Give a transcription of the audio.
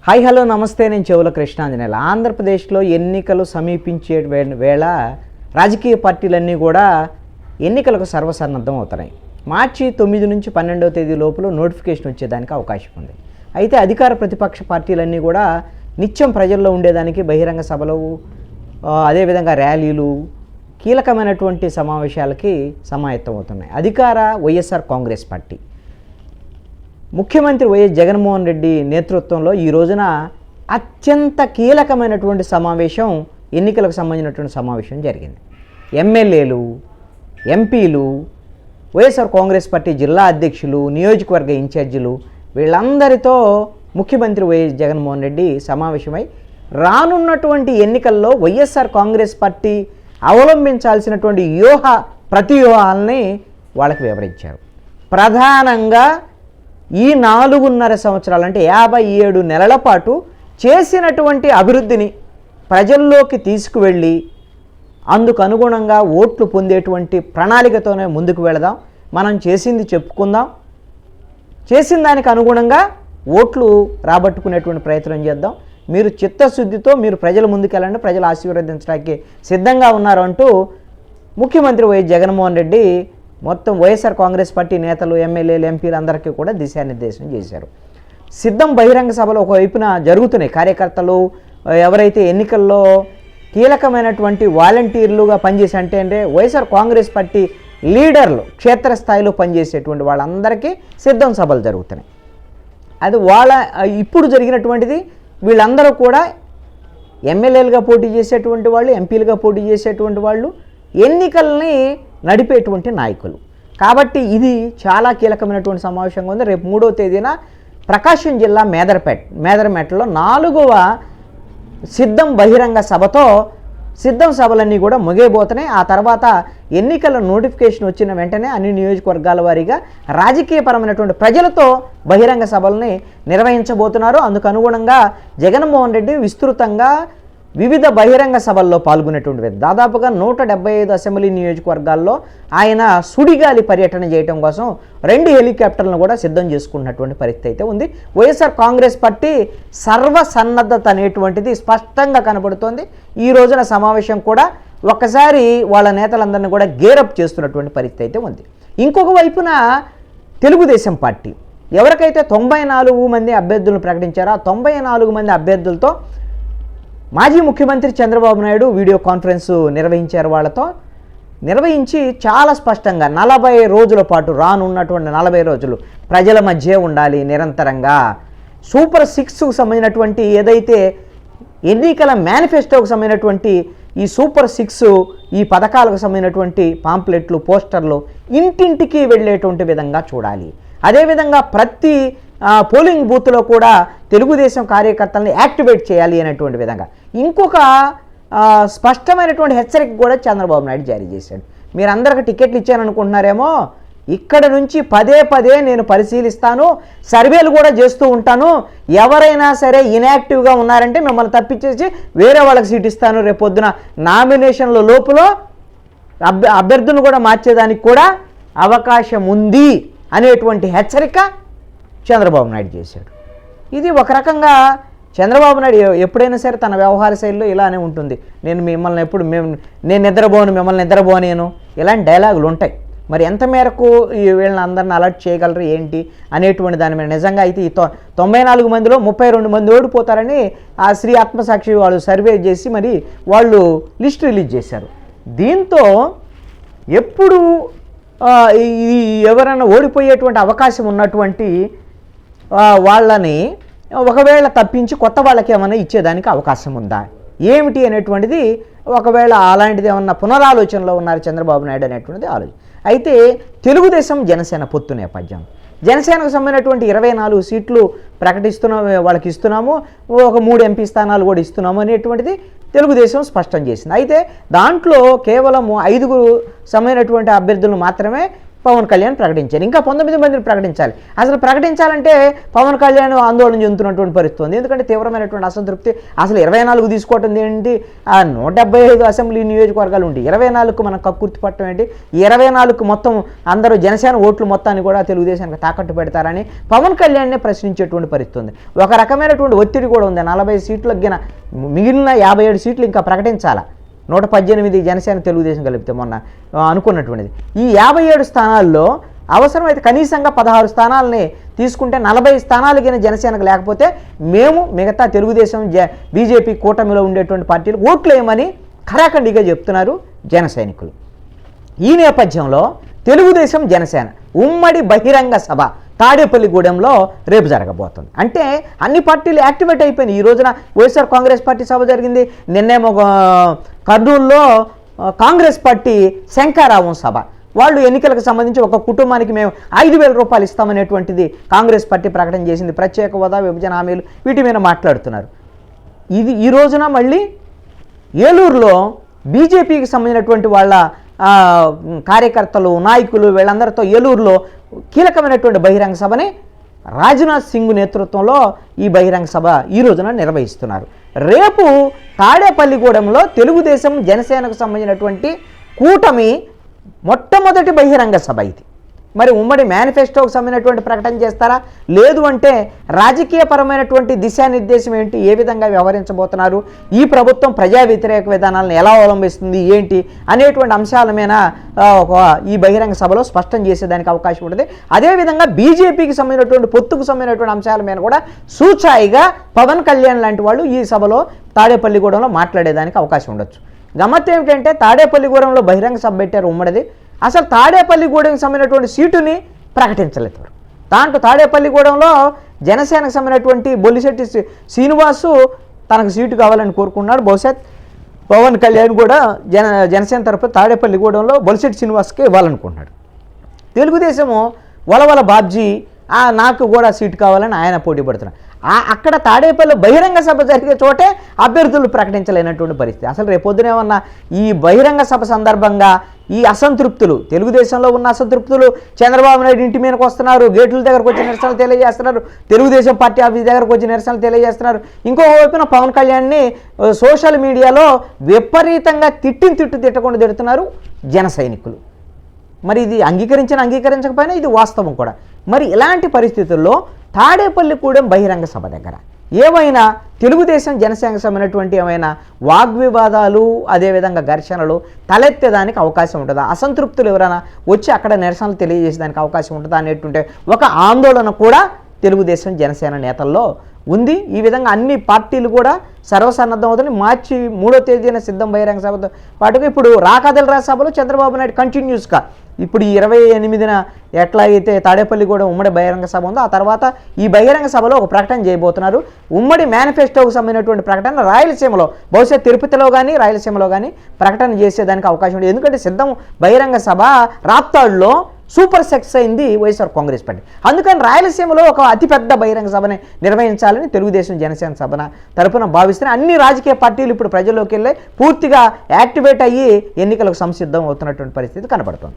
Hi hello నమస్తే, నేను చెవుల కృష్ణాంజనేయులు. ఆంధ్రప్రదేశ్లో ఎన్నికలు సమీపించే వేళ రాజకీయ పార్టీలన్నీ కూడా ఎన్నికలకు సర్వసన్నద్ధం అవుతున్నాయి. మార్చి 9 నుంచి 12వ తేదీ లోపల నోటిఫికేషన్ వచ్చేదానికి అవకాశం ఉంది. అయితే అధికార ప్రతిపక్ష పార్టీలన్నీ కూడా నిత్యం ప్రజల్లో ఉండేదానికి బహిరంగ సభలు, అదేవిధంగా ర్యాలీలు, కీలకమైనటువంటి సమావేశాలకి సమాయత్తం అవుతున్నాయి. అధికార వైఎస్ఆర్ కాంగ్రెస్ పార్టీ ముఖ్యమంత్రి వైఎస్ జగన్మోహన్ రెడ్డి నేతృత్వంలో ఈ రోజున అత్యంత కీలకమైనటువంటి సమావేశం, ఎన్నికలకు సంబంధించినటువంటి సమావేశం జరిగింది. ఎమ్మెల్యేలు, ఎంపీలు, వైఎస్ఆర్ కాంగ్రెస్ పార్టీ జిల్లా అధ్యక్షులు, నియోజకవర్గ ఇన్ఛార్జీలు వీళ్ళందరితో ముఖ్యమంత్రి వైఎస్ జగన్మోహన్ రెడ్డి సమావేశమై రానున్నటువంటి ఎన్నికల్లో వైఎస్ఆర్ కాంగ్రెస్ పార్టీ అవలంబించాల్సినటువంటి ప్రతివ్యూహాలని వాళ్ళకి వివరించారు. ప్రధానంగా ఈ 4.5 సంవత్సరాలు అంటే 57 నెలల పాటు చేసినటువంటి అభివృద్ధిని ప్రజల్లోకి తీసుకువెళ్ళి అందుకు అనుగుణంగా ఓట్లు పొందేటువంటి ప్రణాళికతోనే ముందుకు వెళదాం. మనం చేసింది చెప్పుకుందాం, చేసిన దానికి అనుగుణంగా ఓట్లు రాబట్టుకునేటువంటి ప్రయత్నం చేద్దాం. మీరు చిత్తశుద్ధితో మీరు ప్రజల ముందుకెళ్ళండి, ప్రజలు ఆశీర్వదించడానికి సిద్ధంగా ఉన్నారు అంటూ ముఖ్యమంత్రి వైఎస్ జగన్మోహన్ రెడ్డి మొత్తం వైఎస్ఆర్ కాంగ్రెస్ పార్టీ నేతలు, ఎమ్మెల్యేలు, ఎంపీలు అందరికీ కూడా దిశానిర్దేశం చేశారు. సిద్ధం బహిరంగ సభలు ఒకవైపున జరుగుతున్నాయి. కార్యకర్తలు ఎవరైతే ఎన్నికల్లో కీలకమైనటువంటి వాలంటీర్లుగా పనిచేసి అంటే వైఎస్ఆర్ కాంగ్రెస్ పార్టీ లీడర్లు క్షేత్రస్థాయిలో పనిచేసేటువంటి వాళ్ళందరికీ సిద్ధం సభలు జరుగుతున్నాయి. అది ఇప్పుడు జరిగినటువంటిది వీళ్ళందరూ కూడా ఎమ్మెల్యేలుగా పోటీ చేసేటువంటి వాళ్ళు, ఎంపీలుగా పోటీ చేసేటువంటి వాళ్ళు, ఎన్నికల్ని నడిపేటువంటి నాయకులు. కాబట్టి ఇది చాలా కీలకమైనటువంటి సమావేశంగా ఉంది. రేపు 3వ తేదీన ప్రకాశం జిల్లా మేదరమెట్టలో 4వ సిద్ధం బహిరంగ సభతో సిద్ధం సభలన్నీ కూడా ముగియబోతున్నాయి. ఆ తర్వాత ఎన్నికల నోటిఫికేషన్ వచ్చిన వెంటనే అన్ని నియోజకవర్గాల వారీగా రాజకీయపరమైనటువంటి ప్రజలతో బహిరంగ సభల్ని నిర్వహించబోతున్నారు. అందుకు అనుగుణంగా జగన్మోహన్ రెడ్డి విస్తృతంగా వివిధ బహిరంగ సభల్లో పాల్గొనేటువంటి దాదాపుగా 175 అసెంబ్లీ నియోజకవర్గాల్లో ఆయన సుడిగాలి పర్యటన చేయడం కోసం 2 హెలికాప్టర్లను కూడా సిద్ధం చేసుకున్నటువంటి పరిస్థితి అయితే ఉంది. వైఎస్ఆర్ కాంగ్రెస్ పార్టీ సర్వసన్నద్ధత అనేటువంటిది స్పష్టంగా కనబడుతోంది. ఈ రోజున సమావేశం కూడా ఒక్కసారి వాళ్ళ నేతలందరినీ కూడా గేరప్ చేస్తున్నటువంటి పరిస్థితి అయితే ఉంది. ఇంకొక వైపున తెలుగుదేశం పార్టీ ఎవరికైతే 94 మంది అభ్యర్థులను ప్రకటించారో ఆ 94 మంది అభ్యర్థులతో మాజీ ముఖ్యమంత్రి చంద్రబాబు నాయుడు వీడియో కాన్ఫరెన్స్ నిర్వహించారు. వాళ్ళతో నిర్వహించి చాలా స్పష్టంగా 40 రోజుల పాటు, రానున్నటువంటి 40 రోజులు ప్రజల మధ్య ఉండాలి నిరంతరంగా. సూపర్ 6కు సంబంధించినటువంటి ఏదైతే ఎన్నికల మేనిఫెస్టోకు సంబంధించినటువంటి ఈ సూపర్ 6 ఈ పథకాలకు సంబంధించినటువంటి పాంప్లెట్లు, పోస్టర్లు ఇంటింటికి వెళ్ళేటువంటి విధంగా చూడాలి. అదేవిధంగా ప్రతి పోలింగ్ బూత్లో కూడా తెలుగుదేశం కార్యకర్తల్ని యాక్టివేట్ చేయాలి అనేటువంటి విధంగా ఇంకొక స్పష్టమైనటువంటి హెచ్చరిక కూడా చంద్రబాబు నాయుడు జారీ చేశాడు. మీరు అందరికి టికెట్లు ఇచ్చాననుకుంటున్నారేమో, ఇక్కడ నుంచి పదే నేను పరిశీలిస్తాను, సర్వేలు కూడా చేస్తూ ఉంటాను. ఎవరైనా సరే ఇన్యాక్టివ్గా ఉన్నారంటే మిమ్మల్ని తప్పించేసి వేరే వాళ్ళకి సీట్ ఇస్తాను. రేపొద్దున నామినేషన్ల లోపల అభ్యర్థులను కూడా మార్చేదానికి కూడా అవకాశం ఉంది అనేటువంటి హెచ్చరిక చంద్రబాబు నాయుడు చేశాడు. ఇది ఒక రకంగా చంద్రబాబు నాయుడు ఎప్పుడైనా సరే తన వ్యవహార శైలిలో ఇలానే ఉంటుంది. నేను నిద్రపోను, మిమ్మల్ని నిద్రపోనేను, ఇలాంటి డైలాగులు ఉంటాయి. మరి ఎంత మేరకు వీళ్ళని అందరిని అలర్ట్ చేయగలరు ఏంటి అనేటువంటి దాని మీద నిజంగా అయితే ఈ 94 మందిలో 32 మంది ఓడిపోతారని ఆ శ్రీ ఆత్మసాక్షి వాళ్ళు సర్వే చేసి మరి వాళ్ళు లిస్ట్ రిలీజ్ చేశారు. దీంతో ఎప్పుడు ఎవరైనా ఓడిపోయేటువంటి అవకాశం ఉన్నటువంటి వాళ్ళని ఒకవేళ తప్పించి కొత్త వాళ్ళకి ఏమైనా ఇచ్చేదానికి అవకాశం ఉందా ఏమిటి అనేటువంటిది, ఒకవేళ అలాంటిది ఏమన్నా పునరాలోచనలో ఉన్నారు చంద్రబాబు నాయుడు అనేటువంటిది ఆలోచన. అయితే తెలుగుదేశం జనసేన పొత్తు నేపథ్యం, జనసేనకు సంబంధించినటువంటి 24 సీట్లు వాళ్ళకి ఇస్తున్నాము, ఒక 3 ఎంపీ స్థానాలు కూడా ఇస్తున్నాము అనేటువంటిది తెలుగుదేశం స్పష్టం చేసింది. అయితే దాంట్లో కేవలం 5 సంబంధించినటువంటి అభ్యర్థులను మాత్రమే పవన్ కళ్యాణ్ ప్రకటించారు. ఇంకా 19 మందిని ప్రకటించాలి. అసలు ప్రకటించాలంటే పవన్ కళ్యాణ్ ఆందోళన చెందుతున్నటువంటి పరిస్థితి ఉంది. ఎందుకంటే తీవ్రమైనటువంటి అసంతృప్తి. అసలు 24 తీసుకోవటం ఏంటి? ఆ 175 అసెంబ్లీ నియోజకవర్గాలు ఉండి 24కు మనం కక్కుర్తి పట్టడం ఏంటి? 24కు మొత్తం అందరూ జనసేన ఓట్లు మొత్తాన్ని కూడా తెలుగుదేశానికి తాకట్టు పెడతారని పవన్ కళ్యాణ్నే ప్రశ్నించేటువంటి పరిస్థితి ఉంది. ఒక రకమైనటువంటి ఒత్తిడి కూడా ఉంది. 40 సీట్లకు గిన మిగిలిన 57 సీట్లు ఇంకా ప్రకటించాలా. 118 జనసేన తెలుగుదేశం కలిపితే మొన్న అనుకున్నటువంటిది. ఈ 57 స్థానాల్లో అవసరమైతే కనీసంగా 16 స్థానాలని తీసుకుంటే 40 స్థానాలు గిన జనసేనకు లేకపోతే మేము మిగతా తెలుగుదేశం బీజేపీ కూటమిలో ఉండేటువంటి పార్టీలు ఓట్లు వేయమని ఖరాఖండిగా చెప్తున్నారు జన సైనికులు. ఈ నేపథ్యంలో తెలుగుదేశం జనసేన ఉమ్మడి బహిరంగ సభ తాడేపల్లిగూడెంలో రేపు జరగబోతుంది. అంటే అన్ని పార్టీలు యాక్టివేట్ అయిపోయినాయి. ఈ రోజున వైఎస్ఆర్ కాంగ్రెస్ పార్టీ సభ జరిగింది. నిన్నేమో కర్నూలులో కాంగ్రెస్ పార్టీ శంఖారావం సభ. వాళ్ళు ఎన్నికలకు సంబంధించి ఒక కుటుంబానికి మేము 5,000 రూపాయలు ఇస్తామనేటువంటిది కాంగ్రెస్ పార్టీ ప్రకటన చేసింది. ప్రత్యేక హోదా, విభజన హామీలు వీటి మీద మాట్లాడుతున్నారు. ఇది ఈ రోజున మళ్ళీ ఏలూరులో బీజేపీకి సంబంధించినటువంటి వాళ్ళ కార్యకర్తలు, నాయకులు వీళ్ళందరితో ఏలూరులో కీలకమైనటువంటి బహిరంగ సభని రాజ్నాథ్ సింగ్ నేతృత్వంలో ఈ బహిరంగ సభ ఈ రోజున నిర్వహిస్తున్నారు. రేపు తాడేపల్లిగూడెంలో తెలుగుదేశం జనసేనకు సంబంధించినటువంటి కూటమి మొట్టమొదటి బహిరంగ సభ ఇది. మరి ఉమ్మడి మేనిఫెస్టోకి సంబంధించినటువంటి ప్రకటన చేస్తారా? లేదు అంటే రాజకీయపరమైనటువంటి దిశానిర్దేశం ఏంటి? ఏ విధంగా వ్యవహరించబోతున్నారు? ఈ ప్రభుత్వం ప్రజా వ్యతిరేక విధానాలను ఎలా అవలంబిస్తుంది ఏంటి అనేటువంటి అంశాల మీద ఈ బహిరంగ సభలో స్పష్టం చేసేదానికి అవకాశం ఉంటుంది. అదేవిధంగా బీజేపీకి సంబంధించినటువంటి పొత్తుకు సంబంధించినటువంటి అంశాల మీద కూడా సూచాయిగా పవన్ కళ్యాణ్ లాంటి వాళ్ళు ఈ సభలో తాడేపల్లిగూడెంలో మాట్లాడేదానికి అవకాశం ఉండొచ్చు. గమ్మత్తు ఏమిటంటే తాడేపల్లిగూడెంలో బహిరంగ సభ పెట్టారు ఉమ్మడిది. అసలు తాడేపల్లిగూడెంకి సంబంధించినటువంటి సీటుని ప్రకటించలేదు. దాంట్లో తాడేపల్లిగూడెంలో జనసేనకు సంబంధించినటువంటి బొల్లిశెట్టి శ్రీనివాసు తనకు సీటు కావాలని కోరుకున్నాడు. బహుశా పవన్ కళ్యాణ్ కూడా జనసేన తరఫు తాడేపల్లిగూడెంలో బొల్లిశెట్టి శ్రీనివాస్కి ఇవ్వాలనుకుంటున్నాడు. తెలుగుదేశము వలవల బాబ్జీ నాకు కూడా సీటు కావాలని ఆయన పోటీ పడుతున్నాడు. అక్కడ తాడేపల్లి బహిరంగ సభ జరిగే చోటే అభ్యర్థులు ప్రకటించలేనటువంటి పరిస్థితి. అసలు రేపొద్దున ఏమన్నా ఈ బహిరంగ సభ సందర్భంగా ఈ అసంతృప్తులు, తెలుగుదేశంలో ఉన్న అసంతృప్తులు చంద్రబాబు నాయుడు ఇంటి మీదకి వస్తున్నారు, గేట్ల దగ్గరకు వచ్చి నిరసనలు తెలియజేస్తున్నారు, తెలుగుదేశం పార్టీ ఆఫీస్ దగ్గరకు వచ్చి నిరసనలు తెలియజేస్తున్నారు. ఇంకో వైపున పవన్ కళ్యాణ్ని సోషల్ మీడియాలో విపరీతంగా తిట్టకుండా తిడుతున్నారు జన సైనికులు. మరి ఇది అంగీకరించకపోయినా ఇది వాస్తవం కూడా. మరి ఇలాంటి పరిస్థితుల్లో తాడేపల్లిగూడెం బహిరంగ సభ దగ్గర ఏమైనా తెలుగుదేశం జనసేనకు సంబంధించినటువంటి ఏమైనా వాగ్వివాదాలు, అదేవిధంగా ఘర్షణలు తలెత్తేదానికి అవకాశం ఉంటుందా? అసంతృప్తులు ఎవరైనా వచ్చి అక్కడ నిరసనలు తెలియజేసేదానికి అవకాశం ఉంటుందా అనేటువంటి ఒక ఆందోళన కూడా తెలుగుదేశం జనసేన నేతల్లో ఉంది. ఈ విధంగా అన్ని పార్టీలు కూడా సర్వసన్నద్ధం అవుతుంది. మార్చి 3వ తేదీన సిద్ధం బహిరంగ సభతో పాటుగా ఇప్పుడు రాకదలరా సభలో చంద్రబాబు నాయుడు కంటిన్యూస్గా ఇప్పుడు ఈ 28న ఎట్లాగైతే తాడేపల్లిగూడెం ఉమ్మడి బహిరంగ సభ ఉందో ఆ తర్వాత ఈ బహిరంగ సభలో ఒక ప్రకటన చేయబోతున్నారు. ఉమ్మడి మేనిఫెస్టోకు సంబంధించినటువంటి ప్రకటన రాయలసీమలో, బహుశా తిరుపతిలో కానీ రాయలసీమలో కానీ ప్రకటన చేసేదానికి అవకాశం ఉంది. ఎందుకంటే సిద్ధం బహిరంగ సభ రాప్తాడులో సూపర్ సక్సెస్ అయింది వైఎస్ఆర్ కాంగ్రెస్ పార్టీ. అందుకని రాయలసీమలో ఒక అతిపెద్ద బహిరంగ సభని నిర్వహించాలని తెలుగుదేశం జనసేన సభన తరపున భావిస్తున్న అన్ని రాజకీయ పార్టీలు ఇప్పుడు ప్రజల్లోకి వెళ్ళి పూర్తిగా యాక్టివేట్ అయ్యి ఎన్నికలకు సంసిద్ధం అవుతున్నటువంటి పరిస్థితి కనబడుతుంది.